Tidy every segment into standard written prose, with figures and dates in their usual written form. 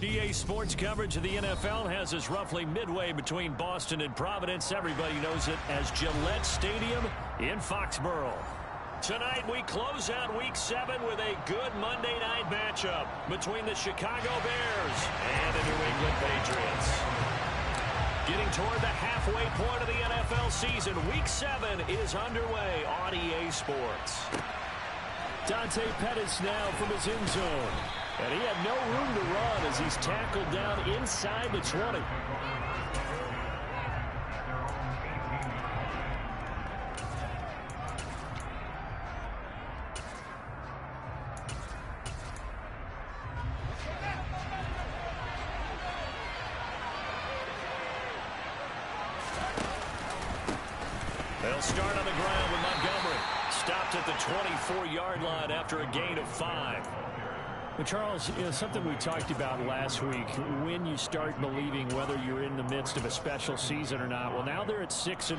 EA Sports coverage of the NFL has us roughly midway between Boston and Providence. Everybody knows it as Gillette Stadium in Foxborough. Tonight we close out Week 7 with a good Monday night matchup between the Chicago Bears and the New England Patriots. Getting toward the halfway point of the NFL season, Week 7 is underway on EA Sports. Dante Pettis now from his end zone. And he had no room to run as he's tackled down inside the 20. They'll start on the ground with Montgomery. Stopped at the 24-yard line after a gain of 5. Well, Charles, something we talked about last week, when you start believing whether you're in the midst of a special season or not. Well, now they're at 6-0.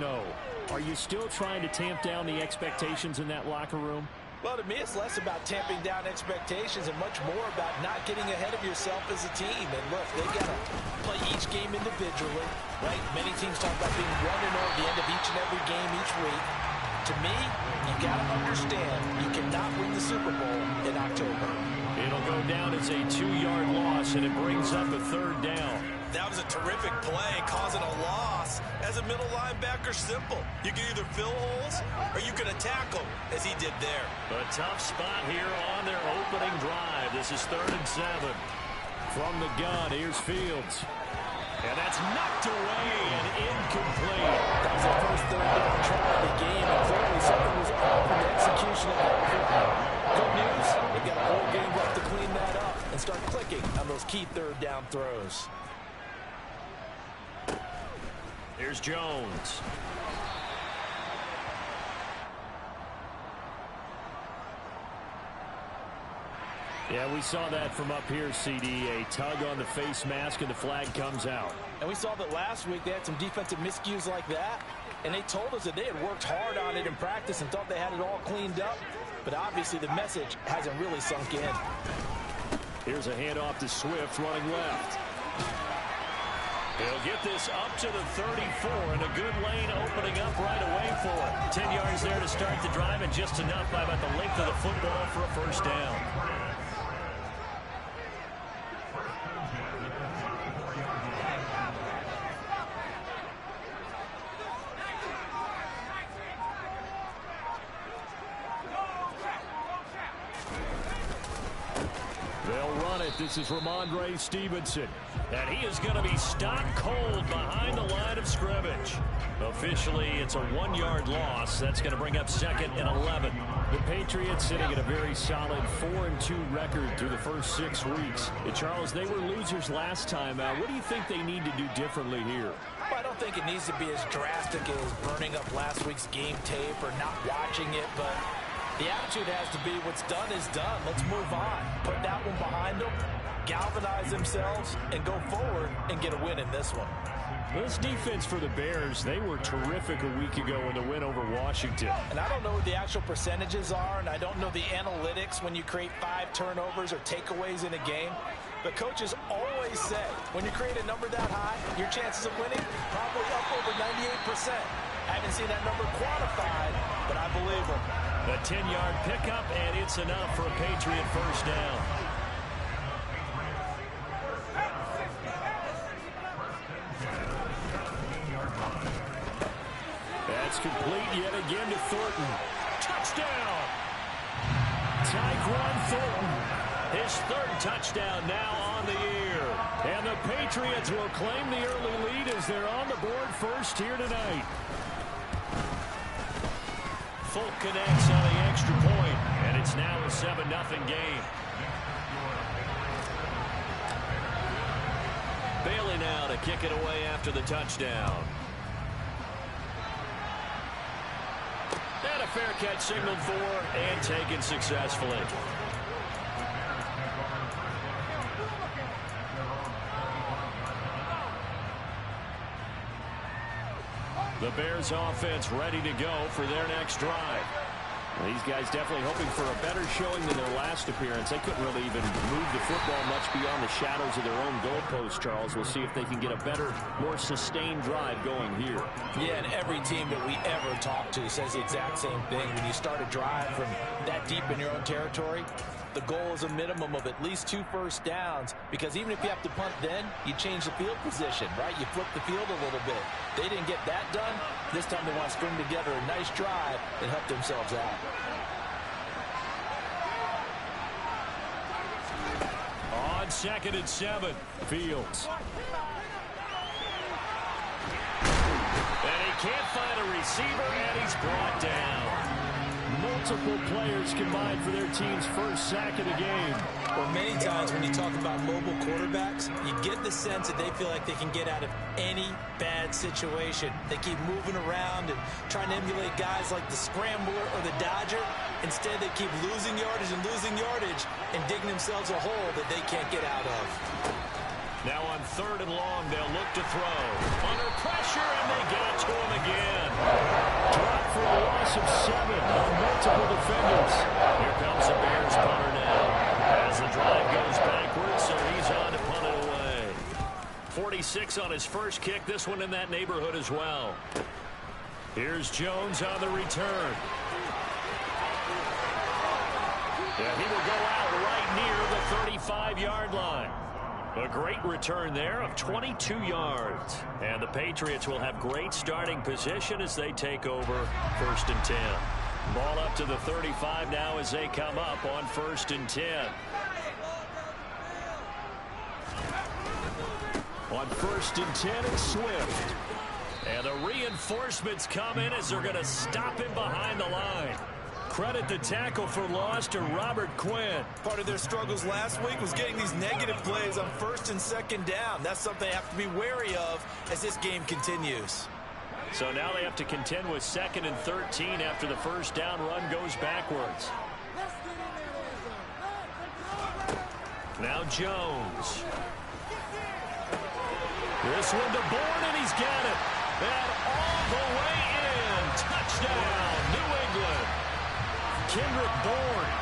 Are you still trying to tamp down the expectations in that locker room? Well, to me, it's less about tamping down expectations and much more about not getting ahead of yourself as a team. And look, they got to play each game individually, right? Many teams talk about being 1-0 at the end of each and every game each week. To me, you got to understand you cannot win the Super Bowl in October. It'll go down as a 2-yard loss, and it brings up a 3rd down. That was a terrific play, causing a loss. As a middle linebacker, simple. You can either fill holes or you can attack them, as he did there. A tough spot here on their opening drive. This is 3rd and 7. From the gun, here's Fields. And that's knocked away and incomplete. That was the first 3rd down try of the game, and clearly something was off in the execution of that football. Good news, they've got a whole game left to clean that up and start clicking on those key 3rd down throws. Here's Jones. Yeah, we saw that from up here, CD. A tug on the face mask, and the flag comes out. And we saw that last week they had some defensive miscues like that, and they told us that they had worked hard on it in practice and thought they had it all cleaned up. But obviously the message hasn't really sunk in. Here's a handoff to Swift running left. He'll get this up to the 34, and a good lane opening up right away for it. 10 yards there to start the drive, and just enough by about the length of the football for a 1st down. They'll run it. This is Ramondre Stevenson. And he is going to be stopped cold behind the line of scrimmage. Officially, it's a 1-yard loss. That's going to bring up 2nd and 11. The Patriots sitting at a very solid 4-2 record through the first 6 weeks. Charles, they were losers last time. What do you think they need to do differently here? Well, I don't think it needs to be as drastic as burning up last week's game tape or not watching it, but the attitude has to be what's done is done. Let's move on. Put that one behind them, galvanize themselves, and go forward and get a win in this one. This defense for the Bears, they were terrific a week ago in the win over Washington. And I don't know what the actual percentages are, and I don't know the analytics when you create 5 turnovers or takeaways in a game. But coaches always say, when you create a number that high, your chances of winning probably up over 98%. I haven't seen that number quantified, but I believe them. A 10-yard pickup, and it's enough for a Patriot 1st down. That's complete yet again to Thornton. Touchdown! Tyquan Thornton. His 3rd touchdown now on the year. And the Patriots will claim the early lead as they're on the board first here tonight. Folk connects on the extra point, and it's now a 7-0 game. Bailey now to kick it away after the touchdown. And a fair catch signaled for and taken successfully. The Bears offense ready to go for their next drive. These guys definitely hoping for a better showing than their last appearance. They couldn't really even move the football much beyond the shadows of their own goalpost, Charles. We'll see if they can get a better, more sustained drive going here. Yeah, and every team that we ever talk to says the exact same thing. When you start a drive from that deep in your own territory, the goal is a minimum of at least 2 first downs, because even if you have to punt then, you change the field position, right? You flip the field a little bit. They didn't get that done. This time they want to string together a nice drive and help themselves out. On 2nd and 7, Fields. And he can't find a receiver, and he's brought down. Multiple players combined for their team's first sack of the game. Well, many times when you talk about mobile quarterbacks, you get the sense that they feel like they can get out of any bad situation. They keep moving around and trying to emulate guys like the Scrambler or the Dodger. Instead, they keep losing yardage and digging themselves a hole that they can't get out of. Now on 3rd and long, they'll look to throw. Under pressure, and they get it to him again. Dropped for a loss of 7 on multiple defenders. Here comes the Bears punter now. As the drive goes backwards, so he's on to punt it away. 46 on his first kick. This one in that neighborhood as well. Here's Jones on the return. Yeah, he will go out right near the 35-yard line. A great return there of 22 yards. And the Patriots will have great starting position as they take over 1st and 10. Ball up to the 35 now as they come up on 1st and 10. On 1st and 10, it's Swift. And the reinforcements come in as they're going to stop him behind the line. Credit the tackle for loss to Robert Quinn. Part of their struggles last week was getting these negative plays on 1st and 2nd down. That's something they have to be wary of as this game continues. So now they have to contend with 2nd and 13 after the first down run goes backwards. Now Jones. This one to Bourne, and he's got it. And all the way in. Touchdown, New England. Kendrick Bourne,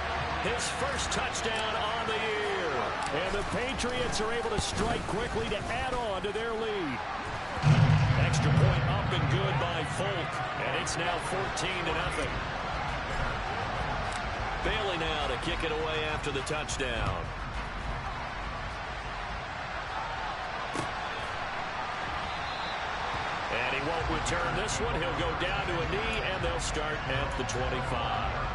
his first touchdown on the year. And the Patriots are able to strike quickly to add on to their lead. Extra point up and good by Folk. And it's now 14-0. Bailey now to kick it away after the touchdown. And he won't return this one. He'll go down to a knee, and they'll start at the 25.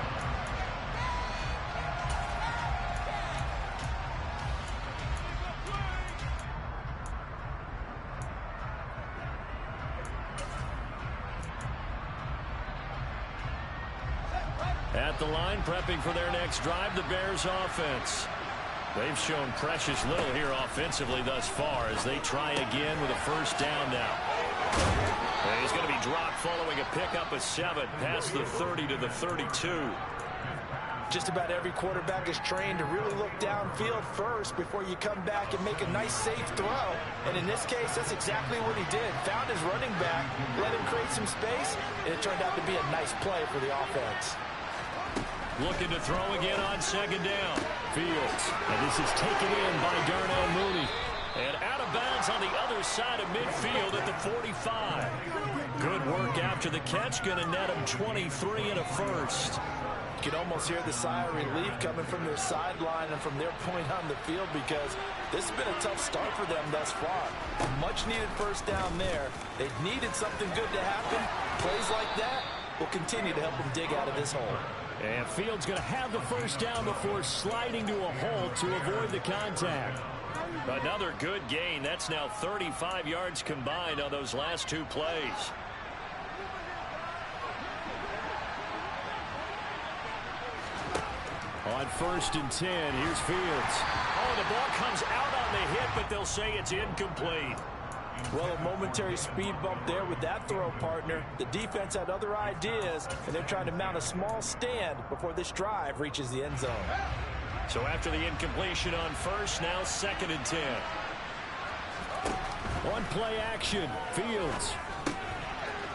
At the line, prepping for their next drive, the Bears offense. They've shown precious little here offensively thus far as they try again with a first down now. And he's going to be dropped following a pickup of 7 past the 30 to the 32. Just about every quarterback is trained to really look downfield first before you come back and make a nice, safe throw. And in this case, that's exactly what he did. Found his running back, let him create some space, and it turned out to be a nice play for the offense. Looking to throw again on 2nd down. Fields. And this is taken in by Darnell Mooney. And out of bounds on the other side of midfield at the 45. Good work after the catch. Going to net him 23 and a first. You can almost hear the sigh of relief coming from their sideline and from their point on the field, because this has been a tough start for them thus far. A much-needed first down there. They needed something good to happen. Plays like that will continue to help them dig out of this hole. And Fields going to have the first down before sliding to a hole to avoid the contact. Another good gain. That's now 35 yards combined on those last 2 plays. On 1st and 10, here's Fields. Oh, the ball comes out on the hit, but they'll say it's incomplete. Well, a momentary speed bump there with that throw, partner. The defense had other ideas, and they're trying to mount a small stand before this drive reaches the end zone. So after the incompletion on 1st, now 2nd and 10. One play action. Fields.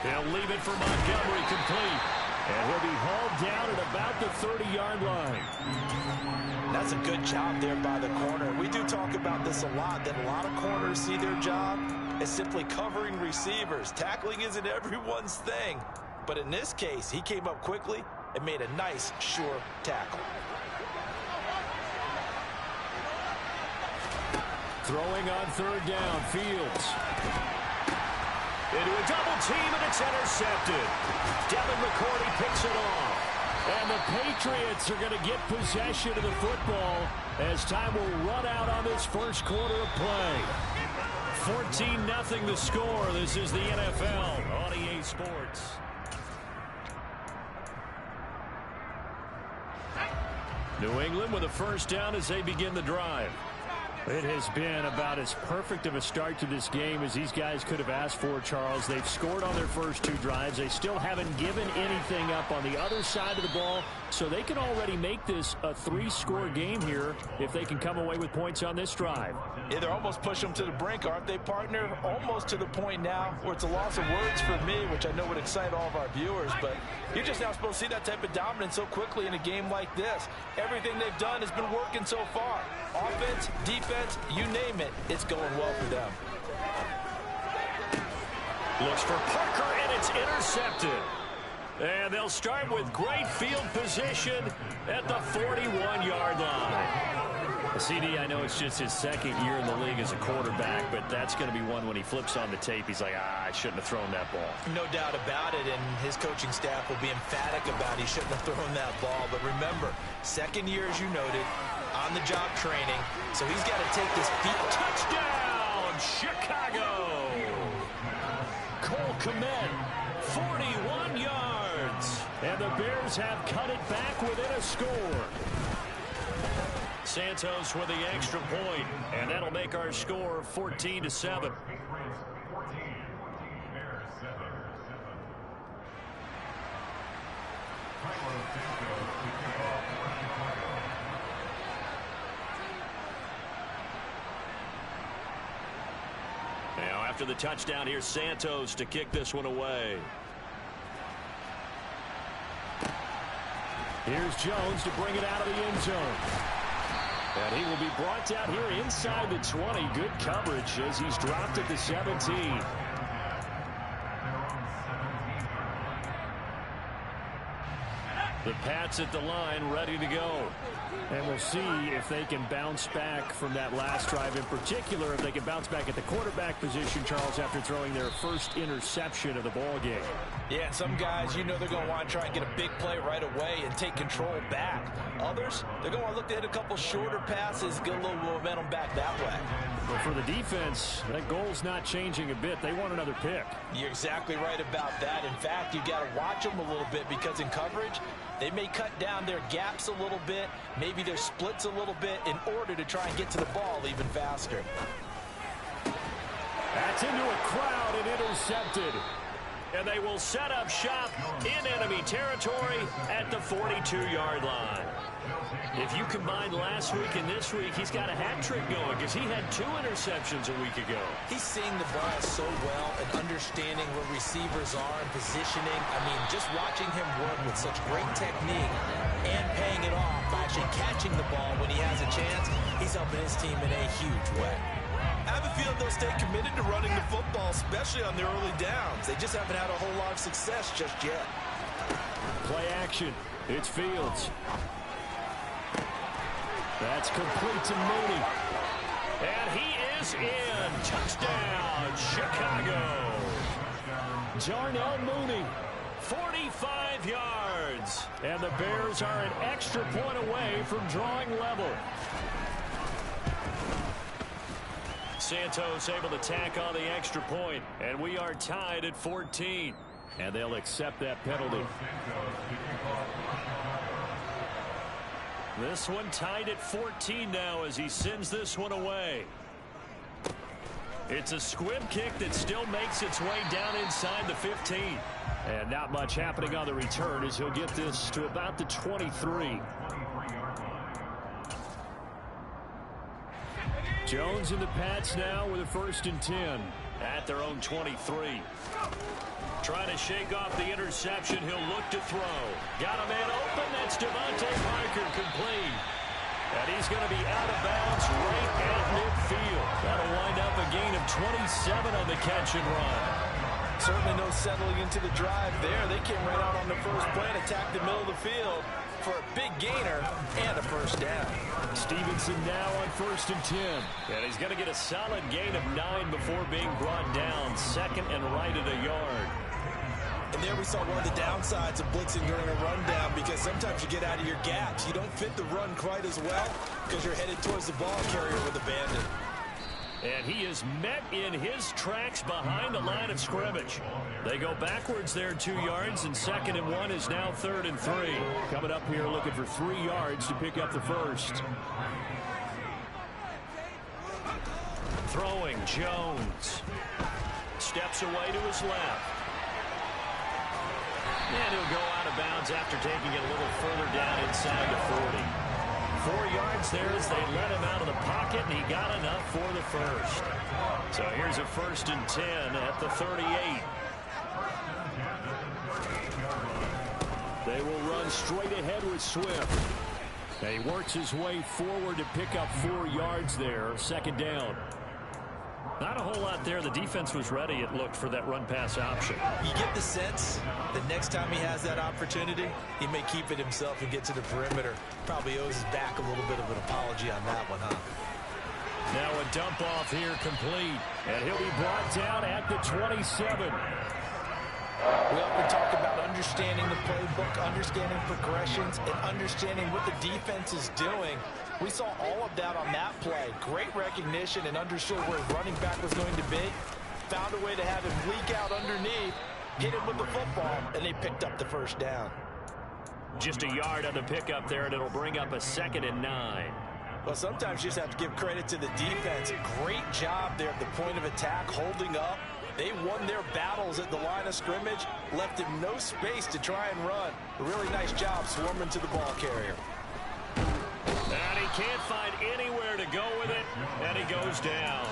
He'll leave it for Montgomery, complete. And he'll be hauled down at about the 30-yard line. That's a good job there by the corner. We do talk about this a lot, that a lot of corners see their job as simply covering receivers. Tackling isn't everyone's thing. But in this case, he came up quickly and made a nice, sure tackle. Throwing on third down, Fields. Into a double team, and it's intercepted. Devin McCourty picks it off. And the Patriots are going to get possession of the football as time will run out on this first quarter of play. 14-0 the score. This is the NFL on EA Sports. New England with a first down as they begin the drive. It has been about as perfect of a start to this game as these guys could have asked for, Charles. They've scored on their first two drives. They still haven't given anything up on the other side of the ball, so they can already make this a three-score game here if they can come away with points on this drive. Yeah, they're almost pushing them to the brink, aren't they, partner? Almost to the point now where it's a loss of words for me, which I know would excite all of our viewers, but you're just now supposed to see that type of dominance so quickly in a game like this. Everything they've done has been working so far. Offense, defense, you name it, it's going well for them. Looks for Parker, and it's intercepted. And they'll start with great field position at the 41-yard line. CD, I know it's just his second year in the league as a quarterback, but that's going to be one when he flips on the tape. He's like, I shouldn't have thrown that ball. No doubt about it, and his coaching staff will be emphatic about he shouldn't have thrown that ball. But remember, second year, as you noted, on-the-job training, so he's got to take this field. Touchdown, Chicago! Cole Kmet, 41 yards. And the Bears have cut it back within a score. Santos with the extra point, and that'll make our score 14-7. Now after the touchdown, here's Santos to kick this one away. Here's Jones to bring it out of the end zone. And he will be brought down here inside the 20. Good coverage as he's dropped at the 17. The Pats at the line, ready to go. And we'll see if they can bounce back from that last drive, in particular if they can bounce back at the quarterback position, Charles, after throwing their first interception of the ball game. Yeah, some guys, you know they're going to want to try and get a big play right away and take control back. Others, they're going to want to look to hit a couple shorter passes, get a little momentum back that way. But for the defense, that goal's not changing a bit. They want another pick. You're exactly right about that. In fact, you got to watch them a little bit because in coverage, they may cut down their gaps a little bit, maybe their splits a little bit in order to try and get to the ball even faster. That's into a crowd and intercepted. And they will set up shop in enemy territory at the 42-yard line. If you combine last week and this week, he's got a hat trick going because he had 2 interceptions a week ago. He's seeing the ball so well and understanding where receivers are and positioning. I mean, just watching him work with such great technique and paying it off by actually catching the ball when he has a chance, he's helping his team in a huge way. I have a feeling they'll stay committed to running the football, especially on their early downs. They just haven't had a whole lot of success just yet. Play action. It's Fields. That's complete to Mooney. And he is in. Touchdown, Chicago. Darnell Mooney. 45 yards. And the Bears are an extra point away from drawing level. Santos able to tack on the extra point, and we are tied at 14. And they'll accept that penalty. This one tied at 14 now as he sends this one away. It's a squib kick that still makes its way down inside the 15. And not much happening on the return as he'll get this to about the 23. Jones and the Pats now with a 1st and 10. at their own 23. Trying to shake off the interception. He'll look to throw. Got a man open. That's Devontae Parker, complete. And he's going to be out of bounds right at midfield. That'll wind up a gain of 27 on the catch and run. Certainly no settling into the drive there. They came right out on the first play and attacked the middle of the field for a big gainer and a first down. Stevenson now on 1st and 10. And he's going to get a solid gain of 9 before being brought down. Second and right at a yard. And there we saw one of the downsides of blitzing during a rundown, because sometimes you get out of your gaps. You don't fit the run quite as well because you're headed towards the ball carrier with a bandit. And he is met in his tracks behind the line of scrimmage. They go backwards there 2 yards, and 2nd and 1 is now 3rd and 3. Coming up here looking for 3 yards to pick up the first. Throwing, Jones. Steps away to his left. And he'll go out of bounds after taking it a little further down inside the 40. 4 yards there as they let him out of the pocket, and he got enough for the first. So here's a 1st and 10 at the 38. They will run straight ahead with Swift. And he works his way forward to pick up 4 yards there. 2nd down. Not a whole lot there. The defense was ready, it looked, for that run-pass option. You get the sense that next time he has that opportunity, he may keep it himself and get to the perimeter. Probably owes his back a little bit of an apology on that one, huh? Now a dump off here, complete. And he'll be brought down at the 27. We often talk about understanding the playbook, understanding progressions, and understanding what the defense is doing. We saw all of that on that play. Great recognition and understood where his running back was going to be. Found a way to have him leak out underneath, hit him with the football, and they picked up the first down. Just a yard on the pickup there, and it'll bring up a 2nd and 9. Well, sometimes you just have to give credit to the defense. Great job there at the point of attack, holding up. They won their battles at the line of scrimmage, left him no space to try and run. A really nice job swarming to the ball carrier. And he can't find anywhere to go with it, and he goes down.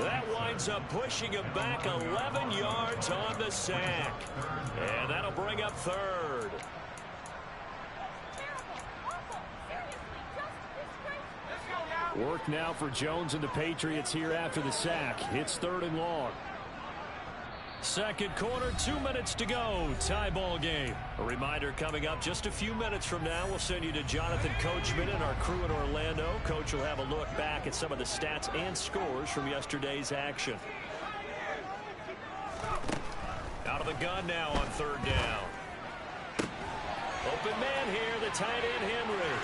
That winds up pushing him back 11 yards on the sack. And that'll bring up 3rd. Work now for Jones and the Patriots here after the sack. It's 3rd and long. Second quarter, 2 minutes to go. Tie ball game. A reminder coming up just a few minutes from now. We'll send you to Jonathan Coachman and our crew in Orlando. Coach will have a look back at some of the stats and scores from yesterday's action. Out of the gun now on 3rd down. Open man here, the tight end Henry.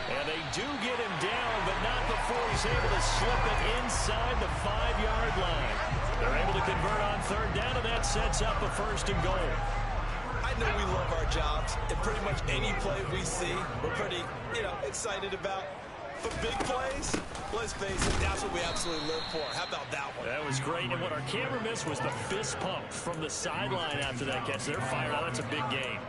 And they do get him down, but not before he's able to slip it inside the 5-yard line. They're able to convert on 3rd down, and that sets up a 1st and goal. I know we love our jobs, and pretty much any play we see, we're pretty, excited about. But big plays, let's face it, that's what we absolutely live for. How about that one? That was great, and what our camera missed was the fist pump from the sideline after that catch. They're fired out. That's a big game.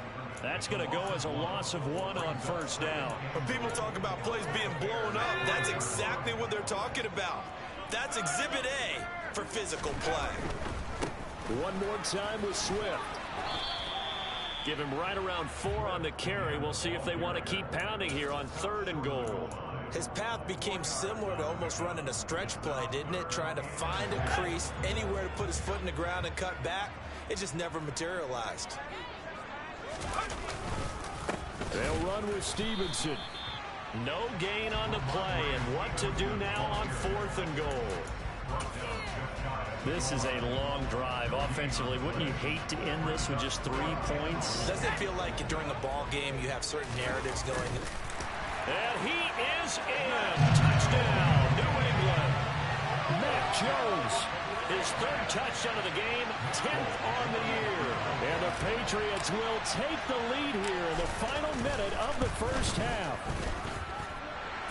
That's going to go as a loss of 1 on 1st down. When people talk about plays being blown up, that's exactly what they're talking about. That's Exhibit A for physical play. One more time with Swift. Give him right around 4 on the carry. We'll see if they want to keep pounding here on 3rd and goal. His path became similar to almost running a stretch play, didn't it? Trying to find a crease, anywhere to put his foot in the ground and cut back. It just never materialized. They'll run with Stevenson. No gain on the play, and what to do now on 4th and goal. This is a long drive offensively. Wouldn't you hate to end this with just 3 points? Doesn't it feel like during a ball game you have certain narratives going? And he is in. Touchdown, New England. Mac Jones. His 3rd touchdown of the game, 10th on the year. And the Patriots will take the lead here in the final minute of the first half.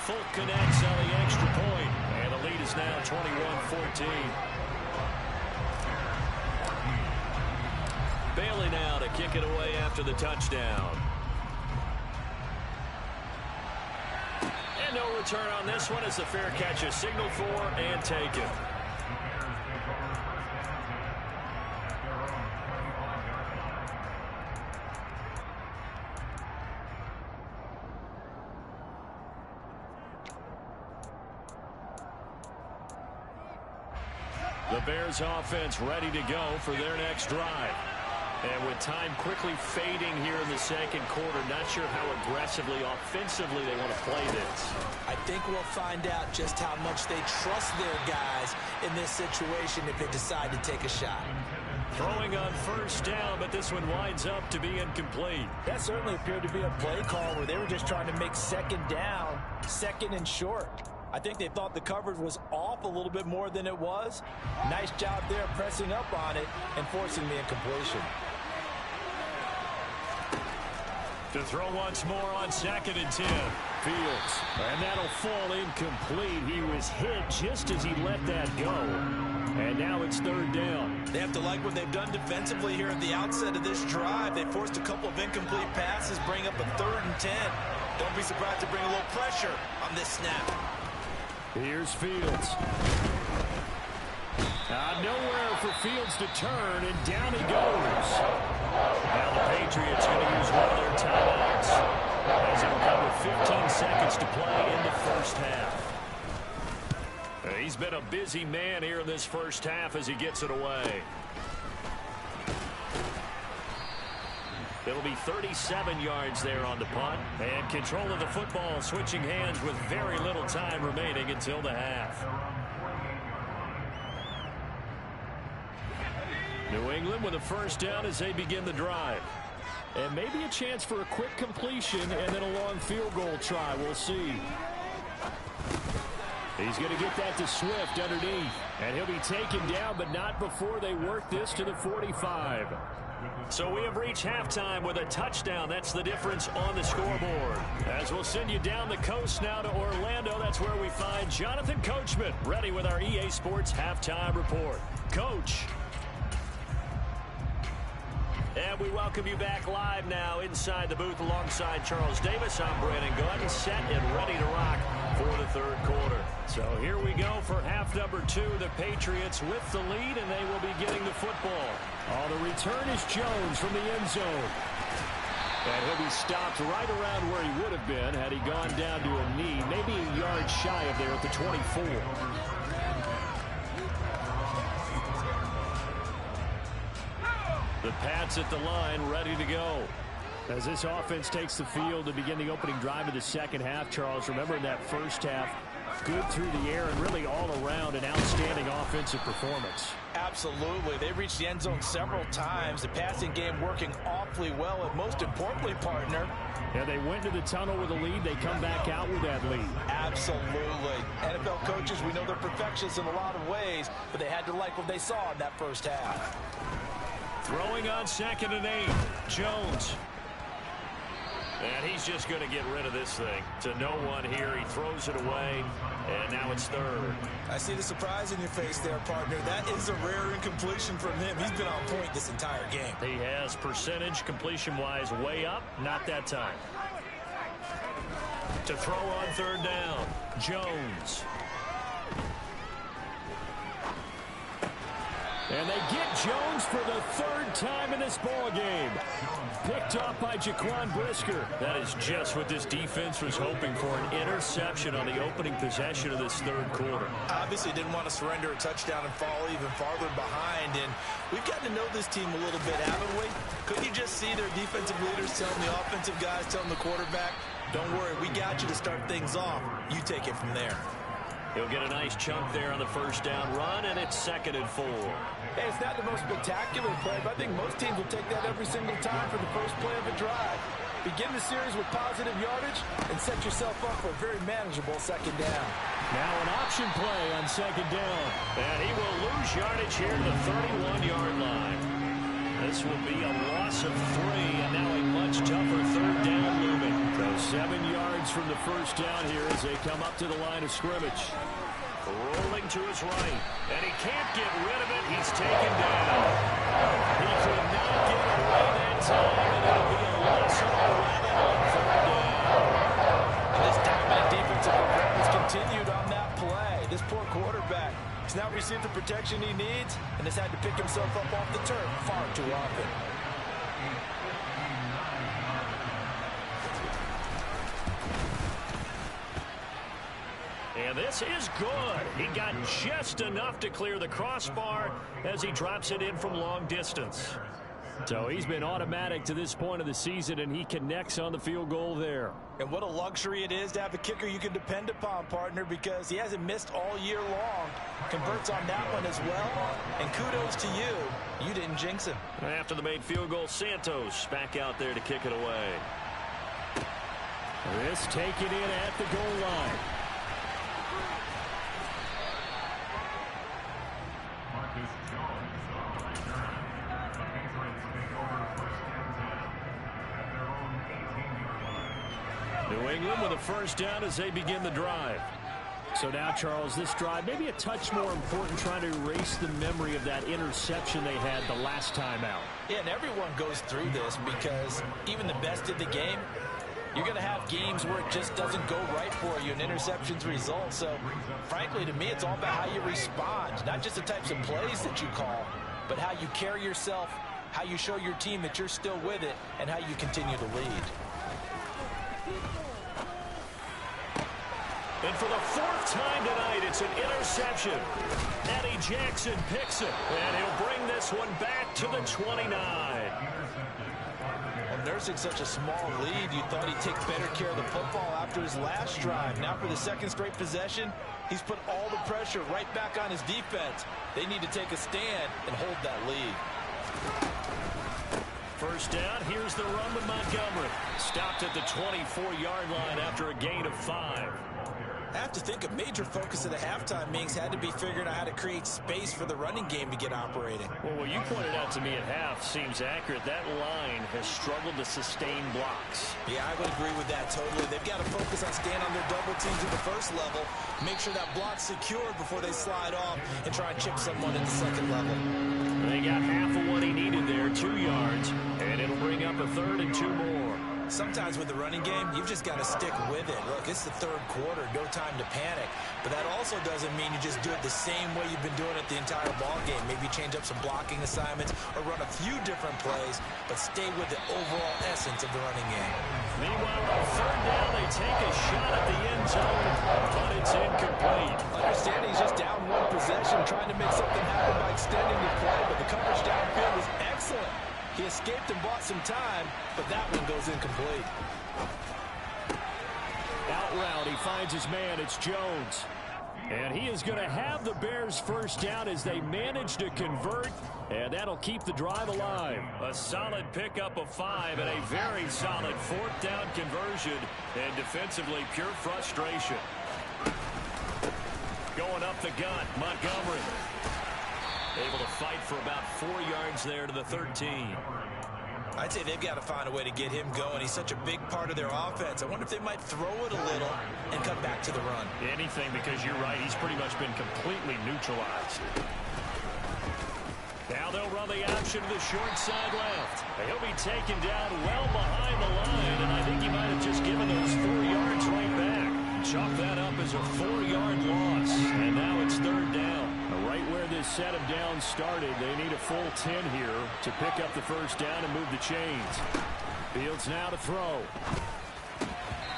Fulk connects on the extra point, and the lead is now 21-14. Bailey now to kick it away after the touchdown. And no return on this one as the fair catch is signaled for and taken. The Bears offense ready to go for their next drive. And with time quickly fading here in the second quarter, not sure how aggressively, offensively they want to play this. I think we'll find out just how much they trust their guys in this situation if they decide to take a shot. Throwing on first down, but this one winds up to be incomplete. That certainly appeared to be a play call where they were just trying to make second down, second and short. I think they thought the coverage was off a little bit more than it was. Nice job there pressing up on it and forcing the incompletion. To throw once more on 2nd and 10. Fields. And that'll fall incomplete. He was hit just as he let that go. And now it's 3rd down. They have to like what they've done defensively here at the outset of this drive. They forced a couple of incomplete passes, bring up a 3rd and 10. Don't be surprised to bring a little pressure on this snap. Here's Fields. Nowhere for Fields to turn, and down he goes. Now the Patriots going to use one of their timeouts as it'll come with 15 seconds to play in the first half. He's been a busy man here in this first half as he gets it away. It'll be 37 yards there on the punt. And control of the football switching hands with very little time remaining until the half. New England with a first down as they begin the drive. And maybe a chance for a quick completion and then a long field goal try. We'll see. He's going to get that to Swift underneath. And he'll be taken down, but not before they work this to the 45. So we have reached halftime with a touchdown. That's the difference on the scoreboard. As we'll send you down the coast now to Orlando, that's where we find Jonathan Coachman, ready with our EA Sports Halftime Report. Coach. And we welcome you back live now inside the booth alongside Charles Davis. I'm Brandon Gunn, set and ready to rock for the 3rd quarter. So here we go for half number 2. The Patriots with the lead, and they will be getting the football. The return is Jones from the end zone. And he'll be stopped right around where he would have been had he gone down to a knee, maybe a yard shy of there at the 24. The Pats at the line, ready to go. As this offense takes the field to begin the opening drive of the second half, Charles, remember in that first half, good through the air and really all around an outstanding offensive performance. Absolutely. They reached the end zone several times. The passing game working awfully well, and most importantly, partner. Yeah, they went to the tunnel with a lead. They come back out with that lead. Absolutely. NFL coaches, we know they're perfectionists in a lot of ways, but they had to like what they saw in that first half. Throwing on 2nd and 8. Jones. And he's just going to get rid of this thing. To no one here. He throws it away. And now it's 3rd. I see the surprise in your face there, partner. That is a rare incompletion from him. He's been on point this entire game. He has percentage completion-wise way up. Not that time. To throw on 3rd down. Jones. And they get Jones for the 3rd time in this ball game. Picked off by Jaquan Brisker. That is just what this defense was hoping for, an interception on the opening possession of this 3rd quarter. Obviously didn't want to surrender a touchdown and fall even farther behind. And we've gotten to know this team a little bit, haven't we? Could you just see their defensive leaders telling the offensive guys, telling the quarterback, don't worry, we got you to start things off. You take it from there. He'll get a nice chunk there on the first down run, and it's 2nd and 4. Hey, it's not the most spectacular play, but I think most teams will take that every single time for the first play of a drive. Begin the series with positive yardage and set yourself up for a very manageable 2nd down. Now an option play on 2nd down. And he will lose yardage here to the 31-yard line. This will be a loss of 3, and now a much tougher 3rd down looming. So 7 yards from the first down here as they come up to the line of scrimmage. Rolling to his right, and he can't get rid of it. He's taken down. He could not get away that time, and it'll be a loss of 11 on 3rd down. And this dominant defensive performance continued on that play. This poor quarterback has now received the protection he needs and has had to pick himself up off the turf far too often. And this is good. He got just enough to clear the crossbar as he drops it in from long distance. So he's been automatic to this point of the season, and he connects on the field goal there. And what a luxury it is to have a kicker you can depend upon, partner, because he hasn't missed all year long. Converts on that one as well. And kudos to you. You didn't jinx him. After the made field goal, Santos back out there to kick it away. This taken in at the goal line. New England with a first down as they begin the drive. So now, Charles, this drive maybe a touch more important, trying to erase the memory of that interception they had the last time out. Yeah, and everyone goes through this because even the best in the game, you're going to have games where it just doesn't go right for you and interceptions result. So, frankly, to me, it's all about how you respond, not just the types of plays that you call, but how you carry yourself, how you show your team that you're still with it, and how you continue to lead. And for the fourth time tonight, it's an interception. Eddie Jackson picks it, and he'll bring this one back to the 29. Well, nursing such a small lead, you thought he'd take better care of the football after his last drive. Now for the second straight possession, he's put all the pressure right back on his defense. They need to take a stand and hold that lead. First down, here's the run with Montgomery. Stopped at the 24-yard line after a gain of 5. I have to think a major focus of the halftime meetings had to be figuring out how to create space for the running game to get operating. Well, what you pointed out to me at half seems accurate. That line has struggled to sustain blocks. Yeah, I would agree with that totally. They've got to focus on staying on their double teams at the first level, make sure that block's secured before they slide off and try and chip someone at the second level. They got half of what he needed there, 2 yards, and it'll bring up a third and 2 more. Sometimes with the running game, you've just got to stick with it. Look, it's the third quarter, no time to panic. But that also doesn't mean you just do it the same way you've been doing it the entire ball game. Maybe change up some blocking assignments or run a few different plays, but stay with the overall essence of the running game. Meanwhile, on third down, they take a shot at the end zone, but it's incomplete. Understanding he's just down one possession, trying to make something happen by extending the play, but the coverage downfield was excellent. He escaped and bought some time, but that one goes incomplete. Out route, he finds his man. It's Jones. And he is going to have the Bears first down as they manage to convert, and that'll keep the drive alive. A solid pickup of 5 and a very solid fourth down conversion, and defensively pure frustration. Going up the gut, Montgomery. Able to fight for about 4 yards there to the 13. I'd say they've got to find a way to get him going. He's such a big part of their offense. I wonder if they might throw it a little and come back to the run. Anything, because you're right. He's pretty much been completely neutralized. Now they'll run the option to the short side left. He'll be taken down well behind the line, and I think he might have just given those 4 yards right back. Chalk that up as a 4-yard loss, and now it's third down. Right where this set of downs started, they need a full 10 here to pick up the first down and move the chains. Fields now to throw.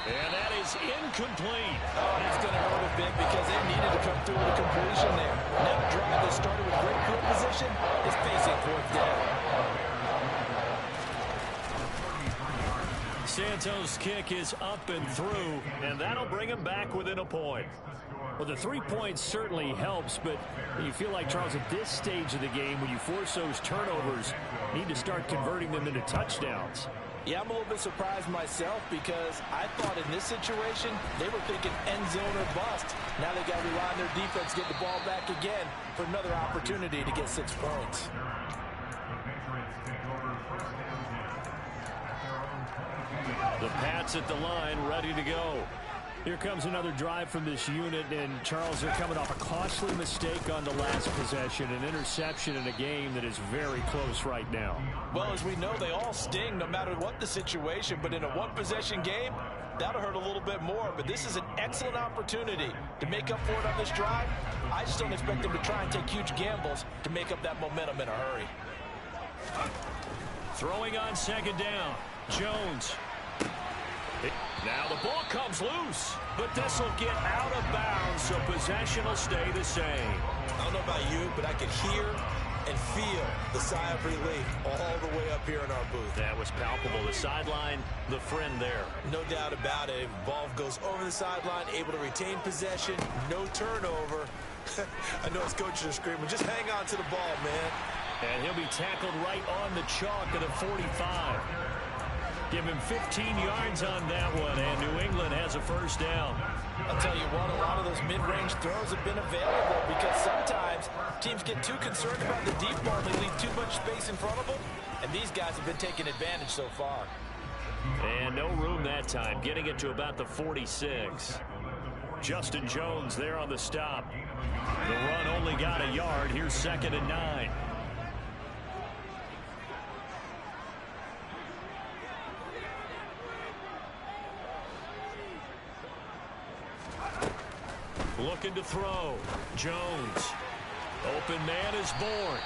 And that is incomplete. Oh, that's going to hurt a bit because they needed to come through with a completion there. Now a drive that started with great field position is facing fourth down. Santos' kick is up and through, and that'll bring him back within a point. Well, the 3 points certainly helps, but you feel like, Charles, at this stage of the game, when you force those turnovers, you need to start converting them into touchdowns. Yeah, I'm a little bit surprised myself because I thought in this situation, they were thinking end zone or bust. Now they got to rely on their defense, get the ball back again for another opportunity to get 6 points. The Pats at the line, ready to go. Here comes another drive from this unit, and Charles, they're coming off a costly mistake on the last possession, an interception in a game that is very close right now. Well, as we know, they all sting no matter what the situation, but in a one-possession game, that'll hurt a little bit more, but this is an excellent opportunity to make up for it on this drive. I just don't expect them to try and take huge gambles to make up that momentum in a hurry. Throwing on second down, Jones. Now the ball comes loose, but this will get out of bounds, so possession will stay the same. I don't know about you, but I could hear and feel the sigh of relief all the way up here in our booth. That was palpable. The sideline, the friend there. No doubt about it. Ball goes over the sideline, able to retain possession, no turnover. I know his coaches are screaming, just hang on to the ball, man. And he'll be tackled right on the chalk of the 45. Give him 15 yards on that one, and New England has a first down. I'll tell you what, a lot of those mid-range throws have been available because sometimes teams get too concerned about the deep ball and they leave too much space in front of them, and these guys have been taking advantage so far. And no room that time, getting it to about the 46. Justin Jones there on the stop. The run only got a yard. Here's 2nd and 9. Looking to throw. Jones. Open man is born.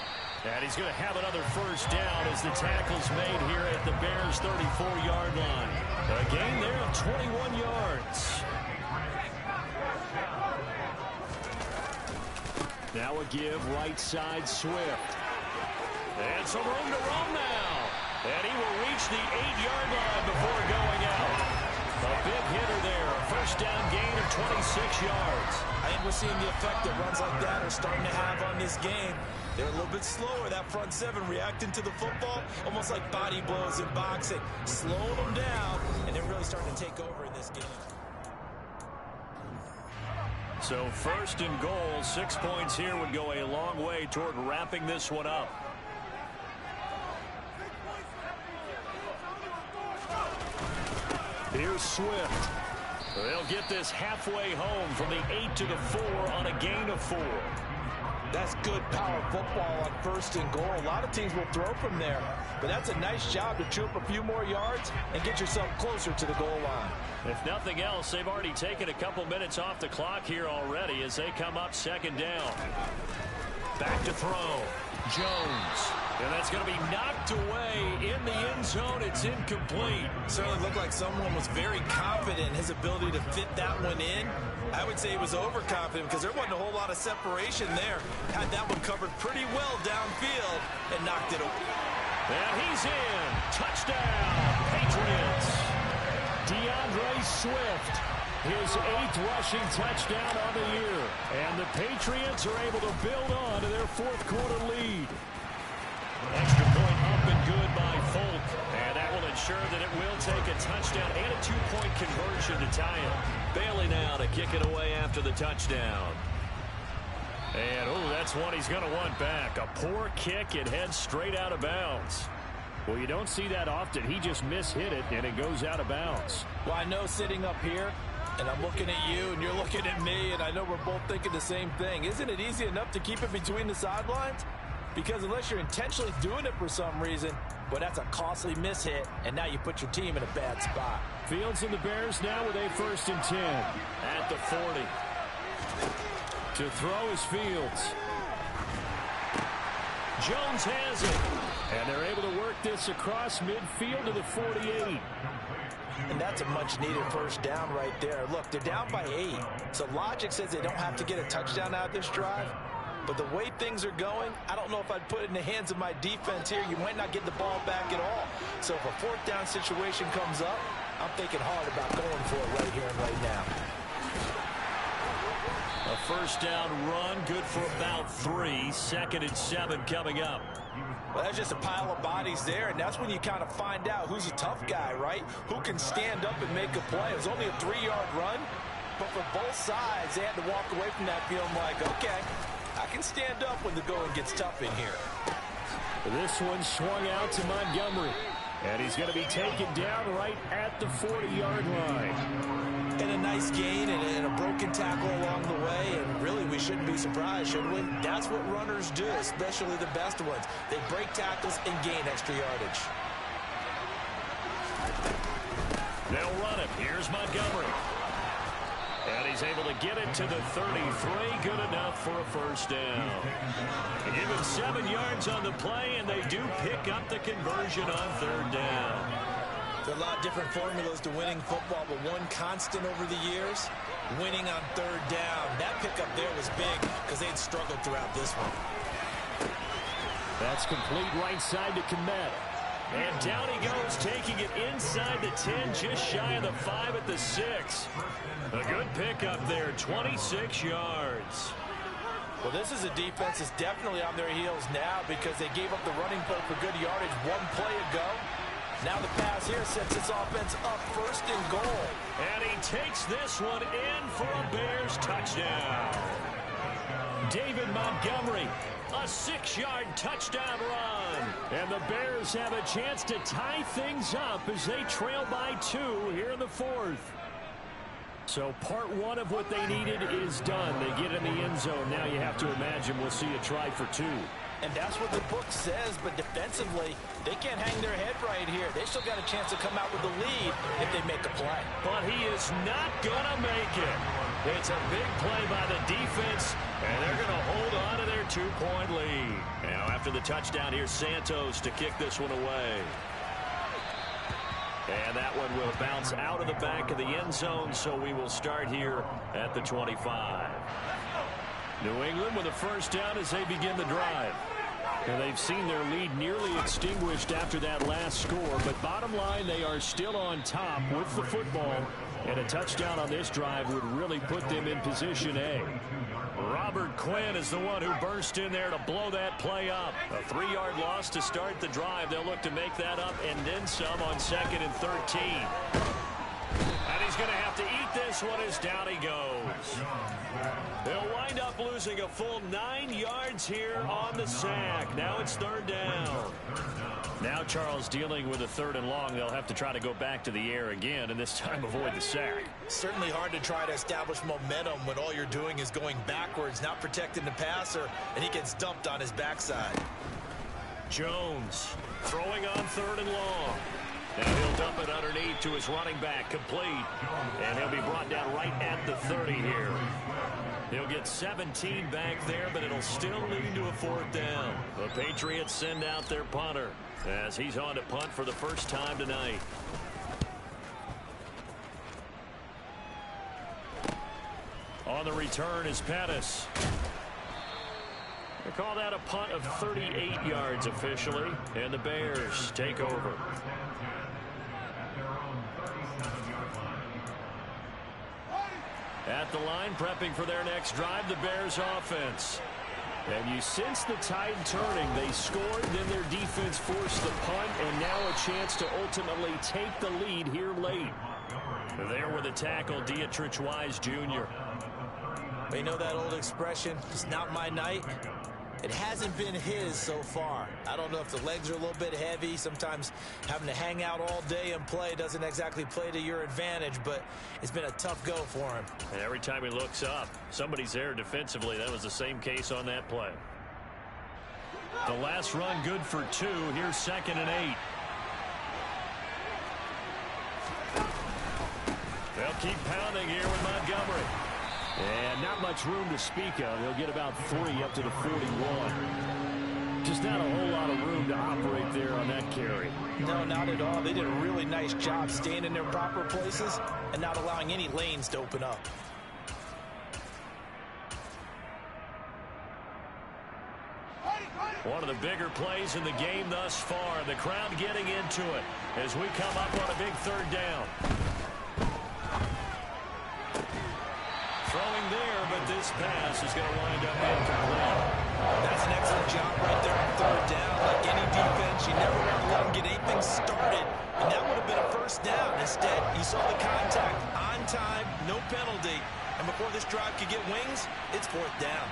And he's going to have another first down as the tackle's made here at the Bears' 34-yard line. A gain there of 21 yards. Now a give right side Swift. And some room to run now. And he will reach the 8-yard line before going out. A big hitter there. A first down gain of 26 yards. I think we're seeing the effect that runs like that are starting to have on this game. They're a little bit slower, that front seven, reacting to the football, almost like body blows in boxing, slowing them down, and they're really starting to take over in this game. So 1st and goal, 6 points here would go a long way toward wrapping this one up. Here's Swift. They'll get this halfway home from the 8 to the 4 on a gain of 4. That's good power football on 1st and goal. A lot of teams will throw from there, but that's a nice job to chew up a few more yards and get yourself closer to the goal line. If nothing else, they've already taken a couple minutes off the clock here already as they come up 2nd down. Back to throw. Jones. And that's going to be knocked away in the end zone. It's incomplete. Certainly looked like someone was very confident in his ability to fit that one in. I would say he was overconfident because there wasn't a whole lot of separation there. Had that one covered pretty well downfield and knocked it away. And he's in. Touchdown, Patriots. DeAndre Swift, his 8th rushing touchdown on the year. And the Patriots are able to build on to their 4th quarter lead. Extra point up and good by Folk. And that will ensure that it will take a touchdown and a 2-point conversion to tie it. Bailey now to kick it away after the touchdown. And, oh, that's one he's going to want back. A poor kick. It heads straight out of bounds. Well, you don't see that often. He just mishit it, and it goes out of bounds. Well, I know sitting up here, and I'm looking at you, and you're looking at me, and I know we're both thinking the same thing. Isn't it easy enough to keep it between the sidelines? Because unless you're intentionally doing it for some reason, well, that's a costly mishit, and now you put your team in a bad spot. Fields and the Bears now with a 1st and 10. At the 40. To throw is Fields. Jones has it. And they're able to work this across midfield to the 48. And that's a much-needed first down right there. Look, they're down by 8. So logic says they don't have to get a touchdown out of this drive. But the way things are going, I don't know if I'd put it in the hands of my defense here. You might not get the ball back at all. So if a 4th down situation comes up, I'm thinking hard about going for it right here and right now. A first down run, good for about 3. 2nd and 7 coming up. Well, that's just a pile of bodies there, and that's when you kind of find out who's a tough guy, right? Who can stand up and make a play. It was only a 3-yard run, but for both sides, they had to walk away from that feeling like, okay, I can stand up when the going gets tough in here. This one swung out to Montgomery. And he's going to be taken down right at the 40-yard line. And a nice gain and a broken tackle along the way. And really, we shouldn't be surprised, should we? That's what runners do, especially the best ones. They break tackles and gain extra yardage. They'll run it. Here's Montgomery. And he's able to get it to the 33. Good enough for a first down. They give him 7 yards on the play, and they do pick up the conversion on 3rd down. There are a lot of different formulas to winning football, but one constant over the years, winning on third down. That pickup there was big because they had struggled throughout this one. That's complete right side to Kmet. And down he goes, taking it inside the 10, just shy of the 5 at the 6. A good pickup there, 26 yards. Well, this is a defense that's definitely on their heels now because they gave up the running play for good yardage one play ago. Now the pass here sets his offense up first and goal. And he takes this one in for a Bears touchdown. David Montgomery, a 6-yard touchdown run. And the Bears have a chance to tie things up as they trail by 2 here in the 4th. So part one of what they needed is done. They get in the end zone. Now you have to imagine we'll see a try for 2. And that's what the book says, but defensively, they can't hang their head right here. They still got a chance to come out with the lead if they make a play. But he is not going to make it. It's a big play by the defense, and they're going to hold on to their 2-point lead. Now after the touchdown, here's Santos to kick this one away. And that one will bounce out of the back of the end zone, so we will start here at the 25. New England with a first down as they begin the drive. And they've seen their lead nearly extinguished after that last score, but bottom line, they are still on top with the football, and a touchdown on this drive would really put them in position A. Robert Quinn is the one who burst in there to blow that play up. A 3-yard loss to start the drive. They'll look to make that up and then some on 2nd and 13. And he's going to have to eat this one as down he goes. They'll wind up losing a full 9 yards here on the sack. Now it's 3rd down. Now Charles dealing with a 3rd and long. They'll have to try to go back to the air again and this time avoid the sack. Certainly hard to try to establish momentum when all you're doing is going backwards, not protecting the passer, and he gets dumped on his backside. Jones throwing on 3rd and long. Now he'll dump it underneath to his running back, complete. And he'll be brought down right at the 30 here. He'll get 17 back there, but it'll still lead to a 4th down. The Patriots send out their punter as he's on to punt for the first time tonight. On the return is Pettis. They call that a punt of 38 yards officially, and the Bears take over. At the line, prepping for their next drive, the Bears offense. And you sense the tide turning. They scored, then their defense forced the punt, and now a chance to ultimately take the lead here late. There with a tackle, Dietrich Wise Jr. You know that old expression, it's not my night? It hasn't been his so far. I don't know if the legs are a little bit heavy. Sometimes having to hang out all day and play doesn't exactly play to your advantage, but it's been a tough go for him. And every time he looks up, somebody's there defensively. That was the same case on that play. The last run good for 2. Here's 2nd and 8. They'll keep pounding here with Montgomery. And not much room to speak of. He'll get about 3 up to the 41. Just not a whole lot of room to operate there on that carry. No, not at all. They did a really nice job staying in their proper places and not allowing any lanes to open up. One of the bigger plays in the game thus far. The crowd getting into it as we come up on a big 3rd down. Throwing there, but this pass is going to wind up incomplete. That's an excellent job right there on 3rd down. Like any defense, you never want to let them get anything started, and that would have been a 1st down. Instead, you saw the contact on time, no penalty, and before this drive could get wings, it's 4th down.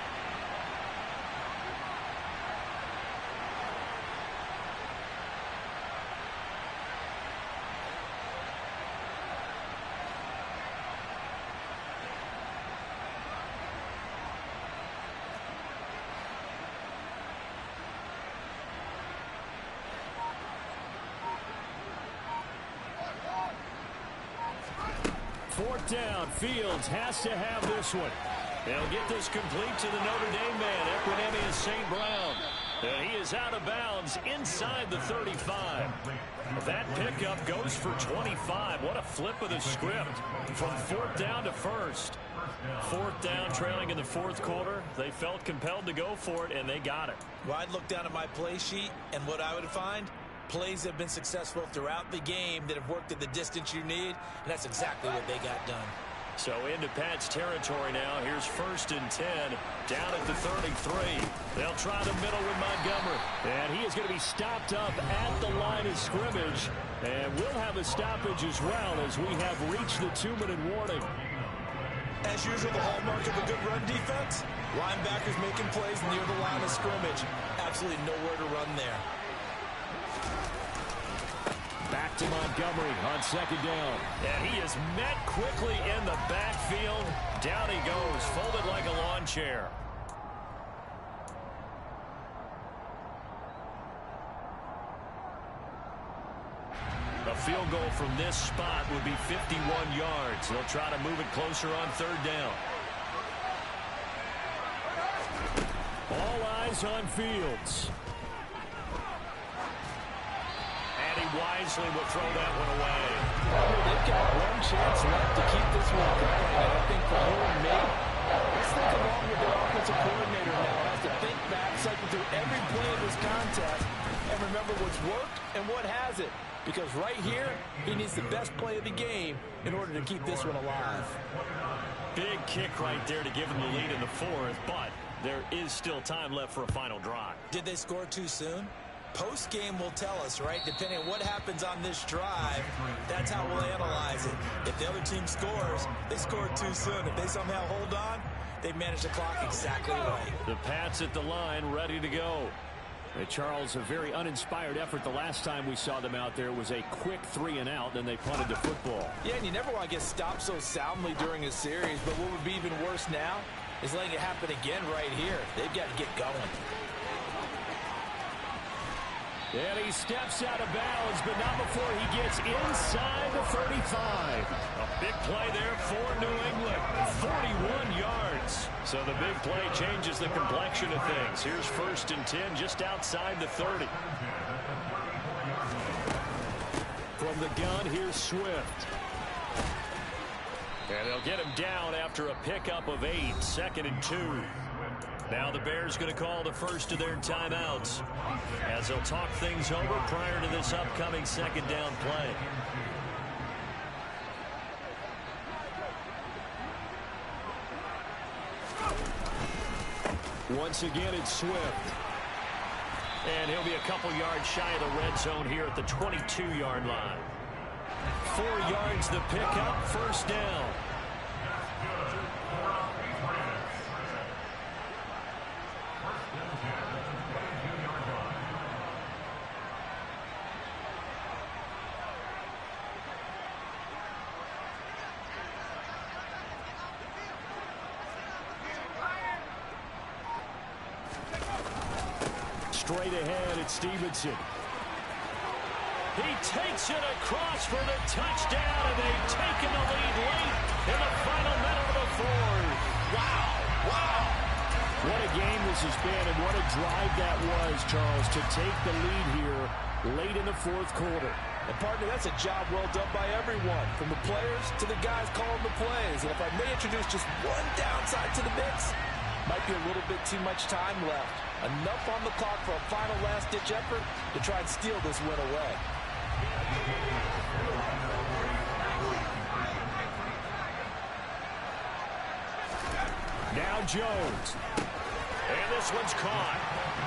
Fourth down. Fields has to have this one. They'll get this complete to the Notre Dame man, Equinemius St. Brown. And he is out of bounds inside the 35. That pickup goes for 25. What a flip of the script from 4th down to 1st. 4th down, trailing in the 4th quarter. They felt compelled to go for it, and they got it. Well, I'd look down at my play sheet, and what I would find, plays have been successful throughout the game that have worked at the distance you need, and that's exactly what they got done. So into Pat's territory now. Here's 1st and 10 down at the 33. They'll try the middle with Montgomery. And he is going to be stopped up at the line of scrimmage. And we'll have a stoppage as well as we have reached the 2-minute warning. As usual, the hallmark of a good run defense, linebackers making plays near the line of scrimmage. Absolutely nowhere to run there. Back to Montgomery on 2nd down. And he is met quickly in the backfield. Down he goes, folded like a lawn chair. A field goal from this spot would be 51 yards. They'll try to move it closer on 3rd down. All eyes on Fields. And he wisely will throw that one away. They've got one chance left to keep this one going. And I think for you and me, let's think along with the offensive coordinator now. Has to think back, cycle through every play of this contest, and remember what's worked and what hasn't. Because right here, he needs the best play of the game in order to keep this one alive. Big kick right there to give him the lead in the 4th, but there is still time left for a final drive. Did they score too soon? Post-game will tell us, right? Depending on what happens on this drive, that's how we'll analyze it. If the other team scores, they scored too soon. If they somehow hold on, they manage the clock exactly right. The Pats at the line, ready to go. And Charles, a very uninspired effort the last time we saw them out there was a quick 3-and-out, then they punted the football. Yeah, and you never want to get stopped so soundly during a series, but what would be even worse now is letting it happen again right here. They've got to get going. And he steps out of bounds, but not before he gets inside the 35. A big play there for New England. 41 yards. So the big play changes the complexion of things. Here's 1st and 10 just outside the 30. From the gun, here's Swift. And they'll get him down after a pickup of 8. 2nd and 2. Now the Bears going to call the first of their timeouts as they'll talk things over prior to this upcoming 2nd down play. Once again, it's Swift. And he'll be a couple yards shy of the red zone here at the 22-yard line. 4 yards the pickup, 1st down. Straight ahead, it's Stevenson. He takes it across for the touchdown, and they've taken the lead late in the final minute of the 4th. Wow, wow. What a game this has been, and what a drive that was, Charles, to take the lead here late in the 4th quarter. And partner, that's a job well done by everyone, from the players to the guys calling the plays. And if I may introduce just one downside to the mix, might be a little bit too much time left. Enough on the clock for a final last-ditch effort to try and steal this win away. Now Jones. And this one's caught.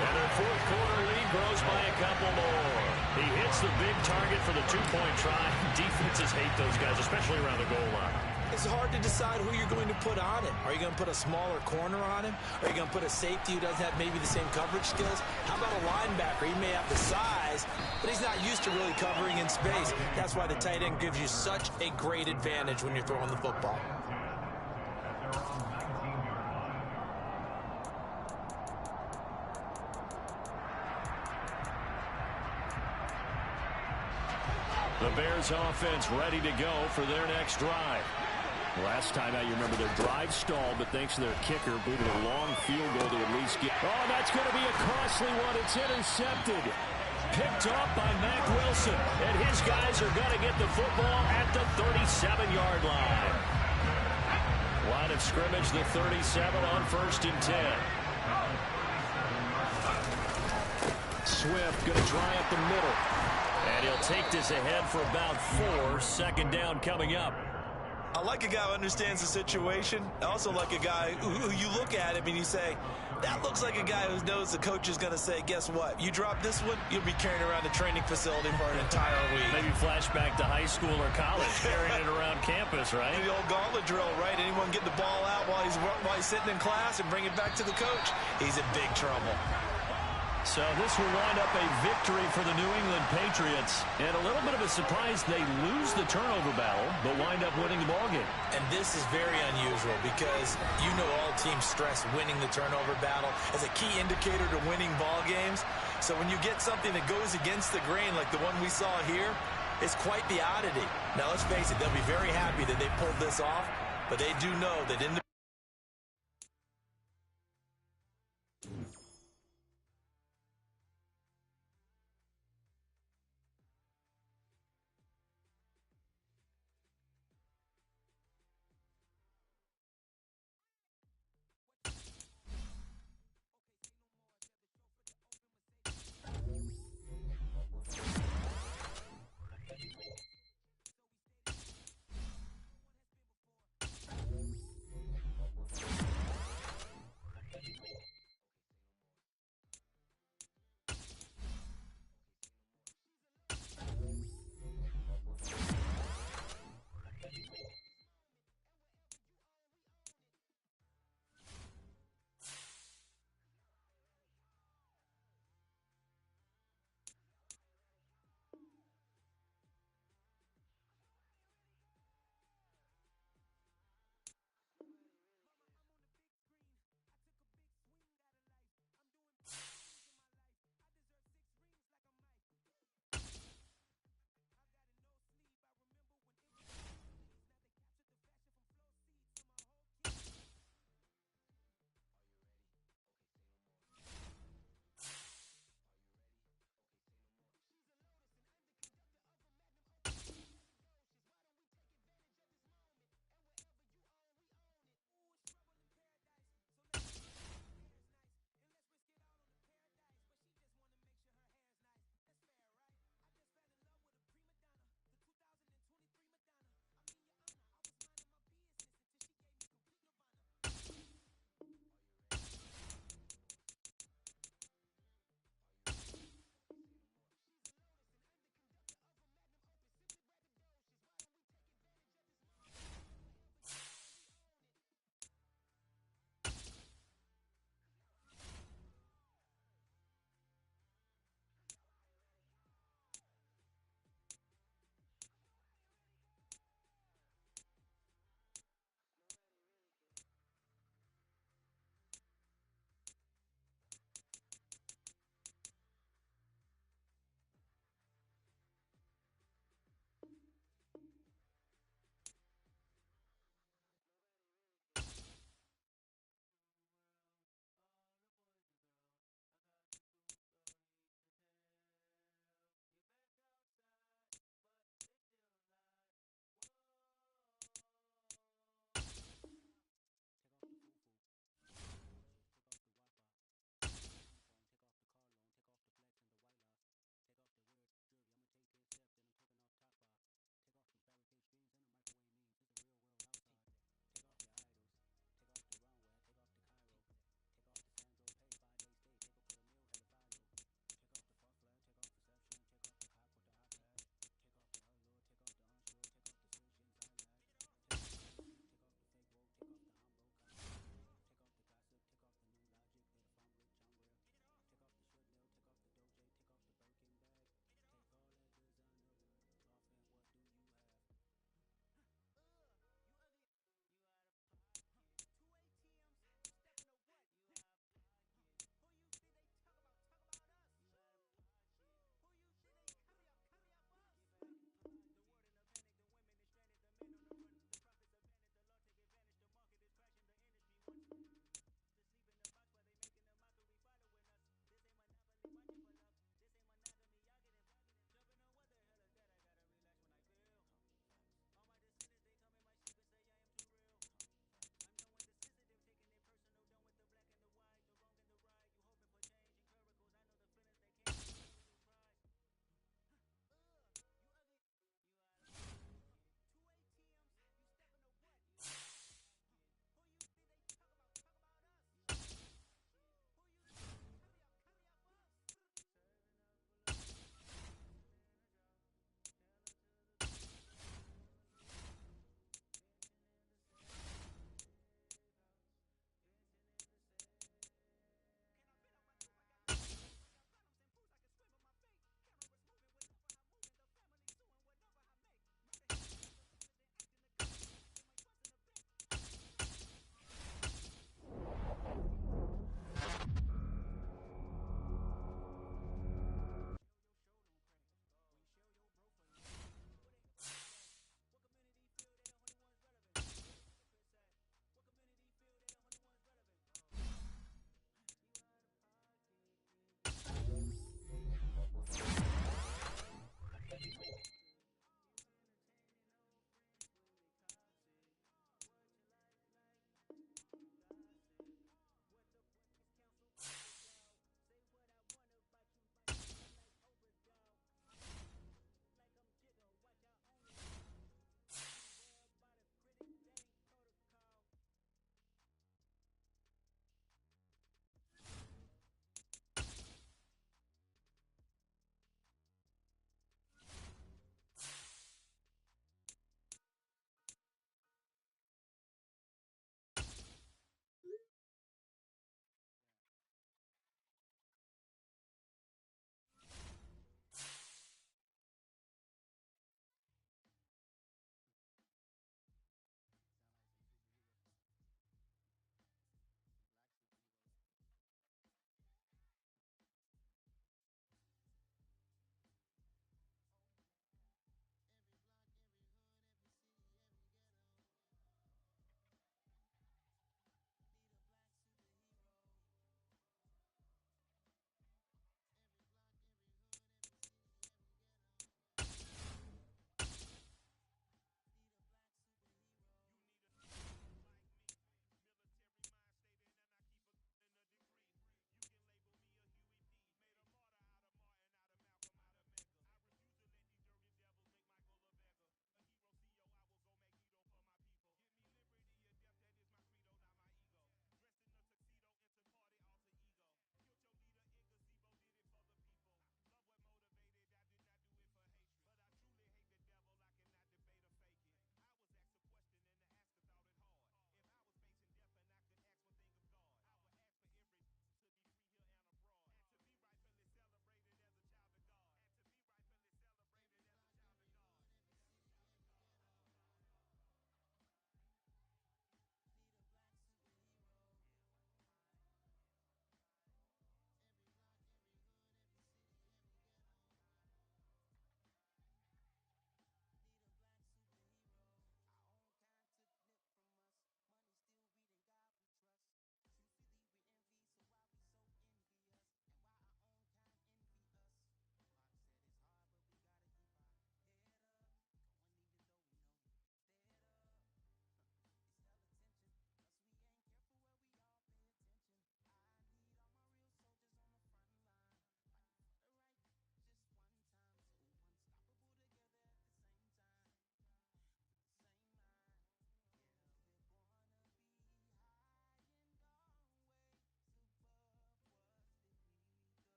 And their 4th quarter lead grows by a couple more. He hits the big target for the 2-point try. Defenses hate those guys, especially around the goal line. It's hard to decide who you're going to put on him. Are you going to put a smaller corner on him? Are you going to put a safety who doesn't have maybe the same coverage skills? How about a linebacker? He may have the size, but he's not used to really covering in space. That's why the tight end gives you such a great advantage when you're throwing the football. The Bears offense ready to go for their next drive. Last time out, you remember their drive stalled, but thanks to their kicker, booted a long field goal to at least get... Oh, that's going to be a costly one. It's intercepted. Picked off by Mack Wilson. And his guys are going to get the football at the 37-yard line. Line of scrimmage, the 37 on 1st and 10. Swift going to dry up the middle. And he'll take this ahead for about 4. Second down coming up. I like a guy who understands the situation. I also like a guy who you look at him and you say, that looks like a guy who knows the coach is going to say, guess what? You drop this one, you'll be carrying around the training facility for an entire week. Maybe flashback to high school or college, carrying it around campus, right? The old gauntlet drill, right? Anyone get the ball out while he's sitting in class and bring it back to the coach? He's in big trouble. So this will wind up a victory for the New England Patriots. And a little bit of a surprise, they lose the turnover battle, but wind up winning the ballgame. And this is very unusual because you know all teams stress winning the turnover battle as a key indicator to winning ball games. So when you get something that goes against the grain like the one we saw here, it's quite the oddity. Now let's face it, they'll be very happy that they pulled this off, but they do know that in the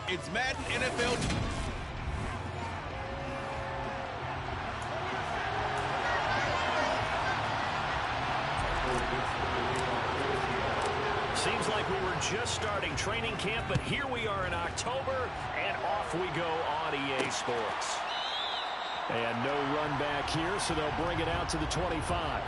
It's Madden NFL. Seems like we were just starting training camp, but here we are in October, and off we go on EA Sports. And no run back here, so they'll bring it out to the 25.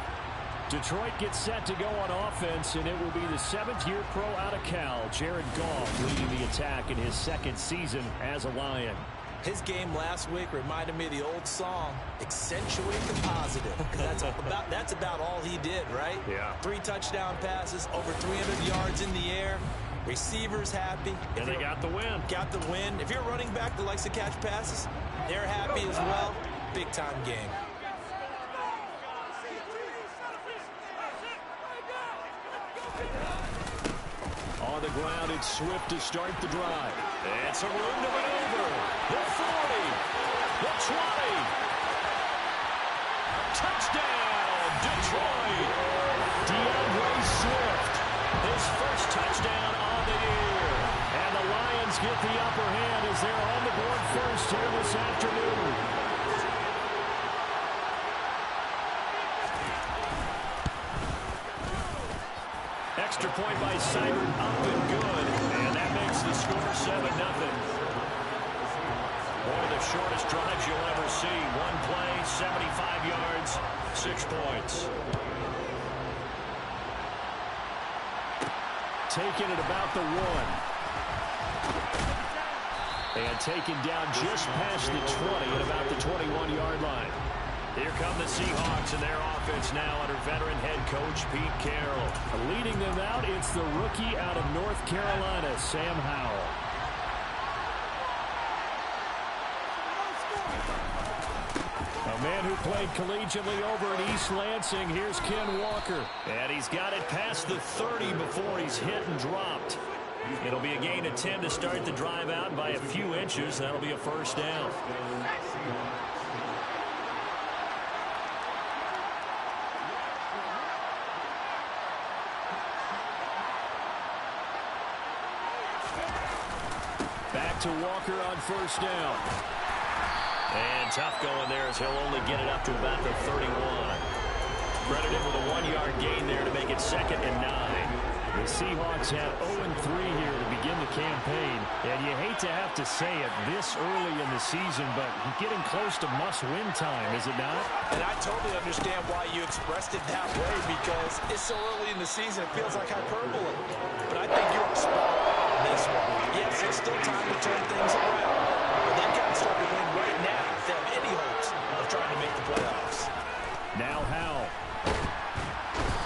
Detroit gets set to go on offense, and it will be the 7th-year pro out of Cal, Jared Goff, leading the attack in his 2nd season as a Lion. His game last week reminded me of the old song, accentuate the positive. Because that's about all he did, right? Yeah. 3 touchdown passes, over 300 yards in the air. Receivers happy. And they got the win. Got the win. If you're running back that likes to catch passes, they're happy as well. Big-time game. On the ground, it's Swift to start the drive. It's a room to maneuver. The 40. The 20. Touchdown, Detroit. DeAndre Swift. His first touchdown on the year. And the Lions get the upper hand as they're on the board first here this afternoon. Extra point by Seibert, up and good. And that makes the score 7-0. One of the shortest drives you'll ever see. One play, 75 yards, 6 points. Taken at about the 1. And taken down just past the 20 at about the 21-yard line. Here come the Seahawks and their offense now under veteran head coach Pete Carroll. Leading them out, it's the rookie out of North Carolina, Sam Howell. A man who played collegiately over at East Lansing, here's Ken Walker. And he's got it past the 30 before he's hit and dropped. It'll be a gain of 10 to start the drive out by a few inches. That'll be a first down. Back to Walker on first down. And tough going there as he'll only get it up to about the 31. Credited with a 1-yard gain there to make it 2nd and 9. The Seahawks have 0-3 here to begin the campaign. And you hate to have to say it this early in the season, but getting close to must-win time, is it not? And I totally understand why you expressed it that way, because it's so early in the season, it feels like hyperbole. But I think you're spot on this one. Yes, it's still time to turn things around. But they've got to start to win right now if they have any hopes of trying to make the playoffs. Now Howell.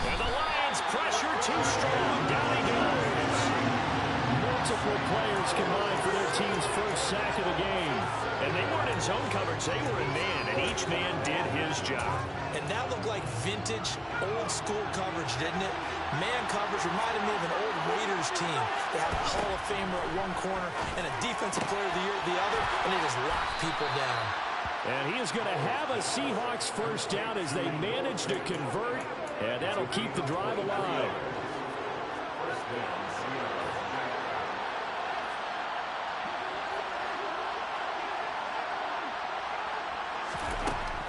And the Lions pressure too strong. Down he goes. Multiple players combined for their team's first sack of the game. And they weren't in zone coverage. They were in man, and each man did his job. And that looked like vintage, old-school coverage, didn't it? Man coverage reminded me of an old Raiders team. They had a Hall of Famer at one corner and a Defensive Player of the Year at the other, and they just locked people down. And he is going to have a Seahawks first down as they manage to convert, and that'll keep the drive alive.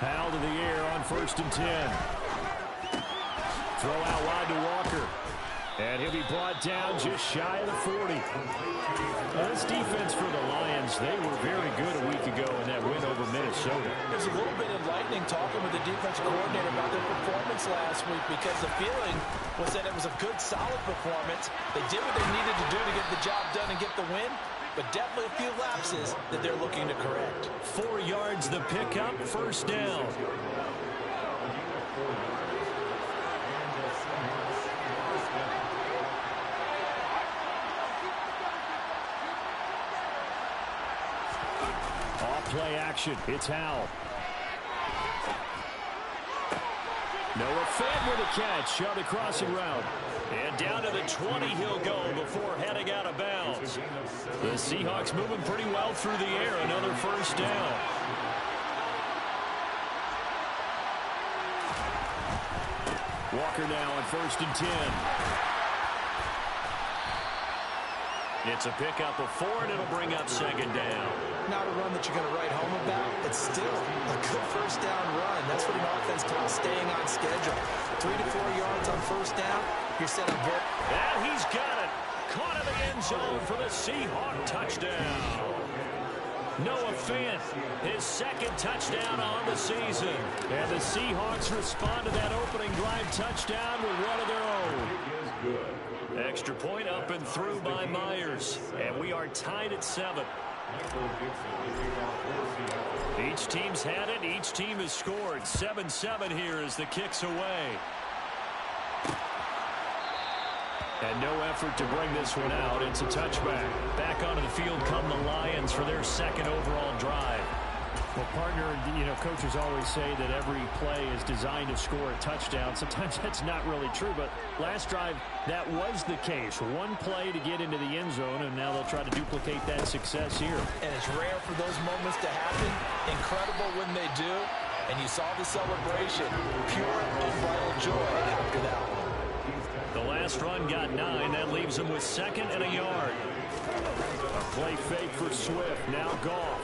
Howell to the air on 1st and 10. Throw out wide to Walker. And he'll be brought down just shy of the 40. Now, this defense for the Lions, they were very good a week ago in that win over Minnesota. It was a little bit enlightening talking with the defensive coordinator about their performance last week, because the feeling was that it was a good, solid performance. They did what they needed to do to get the job done and get the win, but definitely a few lapses that they're looking to correct. 4 yards the pickup, first down. Play action. It's Howell. Noah Fant with a catch on the crossing route. And down to the 20 he'll go before heading out of bounds. The Seahawks moving pretty well through the air. Another first down. Walker now on 1st and 10. It's a pickup of 4, and it'll bring up second down. Not a run that you're going to write home about. It's still a good first down run. That's what an offense calls staying on schedule. 3 to 4 yards on first down. You're set up very. And he's got it. Caught in the end zone for the Seahawk touchdown. Noah Fant, his second touchdown on the season. And the Seahawks respond to that opening drive touchdown with one of their own. Extra point up and through by Myers. And we are tied at 7. Each team's had it. Each team has scored. 7-7 here as the kick's away. And no effort to bring this one out. It's a touchback. Back onto the field come the Lions for their second overall drive. Well, partner, coaches always say that every play is designed to score a touchdown. Sometimes that's not really true, but last drive, that was the case. One play to get into the end zone, and now they'll try to duplicate that success here. And it's rare for those moments to happen. Incredible when they do. And you saw the celebration. Pure, unbridled joy after that one. The last run got 9. That leaves him with 2nd and a yard. A play fake for Swift. Now Goff.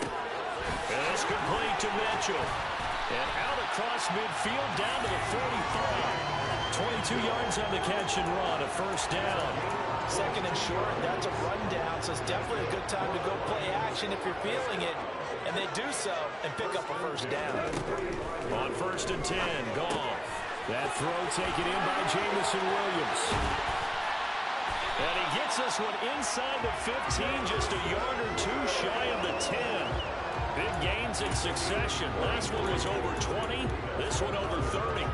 And it's complete to Mitchell. And out across midfield down to the 45. 22 yards on the catch and run. A first down. 2nd and short. That's a rundown. So it's definitely a good time to go play action if you're feeling it. And they do so and pick up a first down. On 1st and 10, Goff. That throw taken in by Jameson Williams. And he gets this one inside the 15, just a yard or 2 shy of the 10. Big gains in succession. Last one was over 20. This one over 30.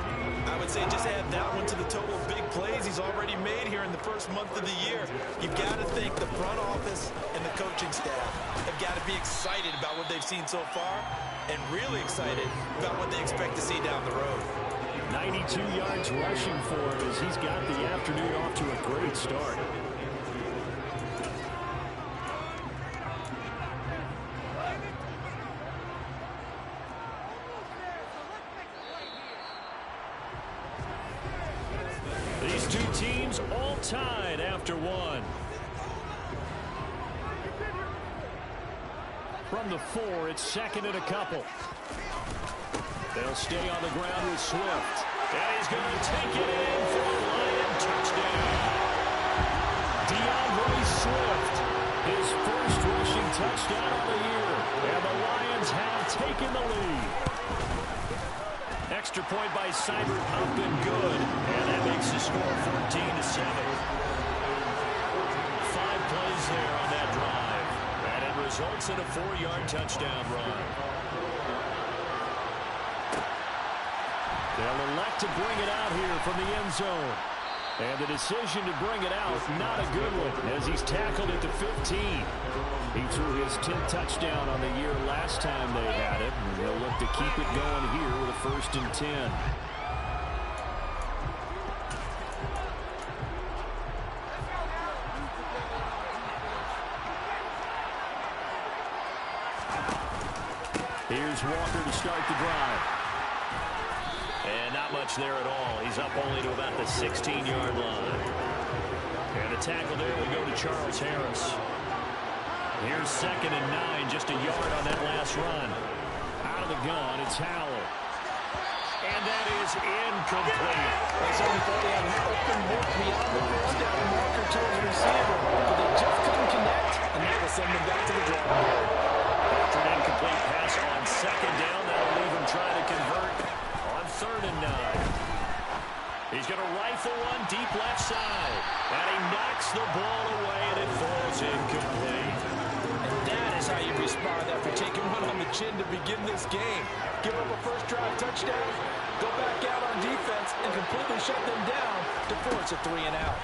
I would say just add that one to the total of big plays he's already made here in the first month of the year. You've got to think the front office and the coaching staff have got to be excited about what they've seen so far and really excited about what they expect to see down the road. 92 yards rushing for him as he's got the afternoon off to a great start. These two teams all tied after 1. From the 4, it's 2nd and a couple. They'll stay on the ground with Swift. And he's going to take it in for a Lion touchdown. DeAndre Swift, his first rushing touchdown of the year. And the Lions have taken the lead. Extra point by Seibert up and good. And that makes the score 14-7. 5 plays there on that drive. And it results in a 4-yard touchdown run. They'll elect to bring it out here from the end zone. And the decision to bring it out, not a good one, as he's tackled at the 15. He threw his 10th touchdown on the year last time they had it, and they'll look to keep it going here with a 1st and 10. Here's Walker to start the drive. And not much there at all. He's up only to about the 16-yard line. And a tackle there will go to Charles Harris. Here's 2nd and 9, just a yard on that last run. Out of the gun, it's Howell. And that is incomplete. As everybody had an open look beyond the first down marker to his receiver, but they just couldn't connect, and that will send them back to the drawing board. After an incomplete pass on 2nd down, that'll leave him trying to convert on 3rd and 9. He's going to rifle one deep left side, and he knocks the ball away, and it falls incomplete. And that is how you respond after taking one on the chin to begin this game. Give up a first drive touchdown, go back out on defense, and completely shut them down to force a 3 and out.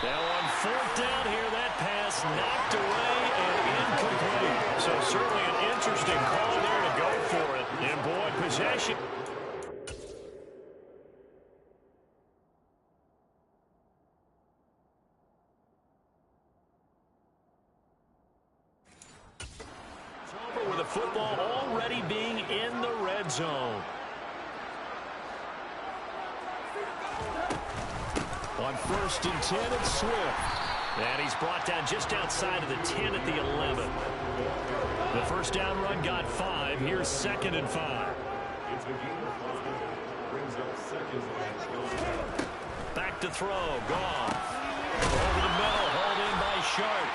Now on 4th down here, that pass knocked away and incomplete. So certainly an interesting call there to go for it. And boy, possession. It's over with the football already being in the red zone. On 1st and 10, it's Swift. And he's brought down just outside of the 10 at the 11. The first down run got 5. Here's 2nd and 5. Back to throw. Gone. Over the middle. Hauled in by Sharp.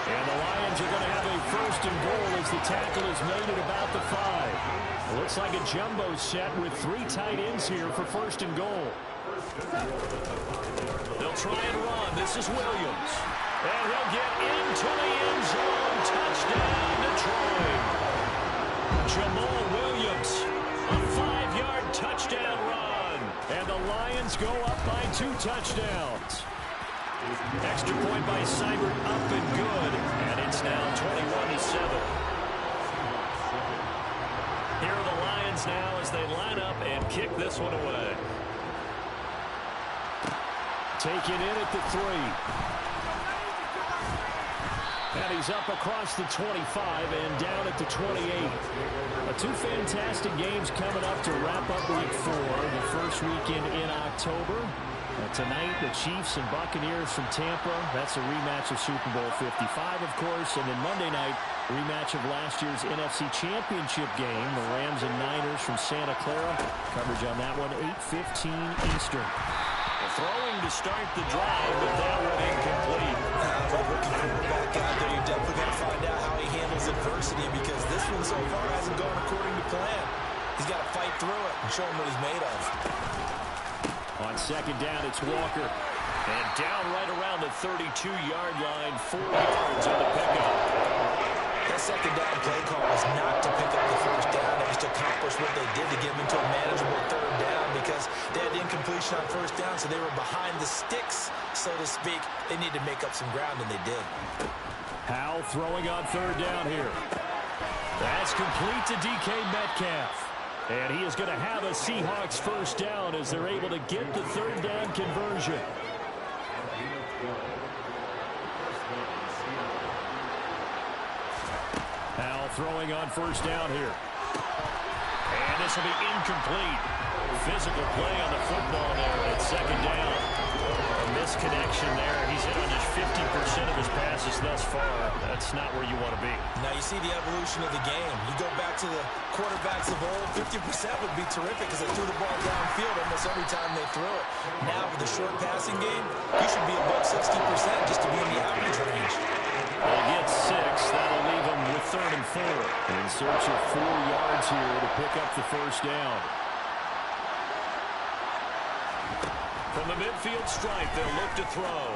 And the Lions are going to have a 1st and goal as the tackle is made at about the 5. It looks like a jumbo set with 3 tight ends here for 1st and goal. They'll try and run. This is Williams. And he'll get into the end zone. Touchdown, Detroit. Jamal Williams, a 5-yard touchdown run. And the Lions go up by 2 touchdowns. Extra point by Seibert, up and good. And it's now 21-7. Here are the Lions now as they line up and kick this one away. Taken in at the 3. And he's up across the 25 and down at the 28. 2 fantastic games coming up to wrap up Week 4, the first weekend in October. Tonight, the Chiefs and Buccaneers from Tampa. That's a rematch of Super Bowl 55, of course. And then Monday night, rematch of last year's NFC Championship game, the Rams and Niners from Santa Clara. Coverage on that one, 8:15 Eastern. Throwing to start the drive, but that one incomplete. Rookie quarterback out there, you're definitely going to find out how he handles adversity because this one so far hasn't gone according to plan. He's got to fight through it and show him what he's made of. On 2nd down, it's Walker. And down right around the 32-yard line, 4 yards on the pickup. That 2nd down play call was not to pick up the 1st down. It was to accomplish what they did to get them into a manageable 3rd down because they had incompletion on 1st down, so they were behind the sticks, so to speak. They needed to make up some ground, and they did. Howell throwing on 3rd down here. That's complete to DK Metcalf. And he is going to have a Seahawks 1st down as they're able to get the 3rd down conversion. Howell throwing on 1st down here. And this will be incomplete. Physical play on the football there at 2nd down. A misconnection there. He's hit on just 50% of his passes thus far. That's not where you want to be. Now you see the evolution of the game. You go back to the quarterbacks of old, 50% would be terrific because they threw the ball downfield almost every time they threw it. Now with the short passing game, you should be above 60% just to be in the average range. They'll get 6. That'll leave them with 3rd and 4. In search of 4 yards here to pick up the 1st down. From the midfield stripe, they'll look to throw.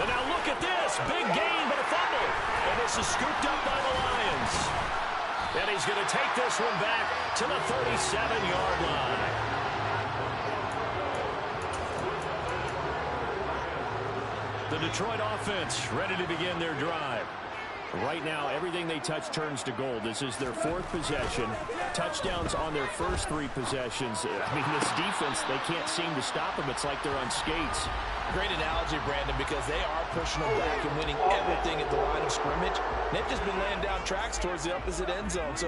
And now look at this. Big gain, but a fumble. And this is scooped up by the Lions. And he's going to take this one back to the 37-yard line. The Detroit offense ready to begin their drive. Right now, everything they touch turns to gold. This is their 4th possession. Touchdowns on their first 3 possessions. I mean, this defense, they can't seem to stop them. It's like they're on skates. Great analogy, Brandon, because they are pushing them back and winning everything at the line of scrimmage. They've just been laying down tracks towards the opposite end zone. So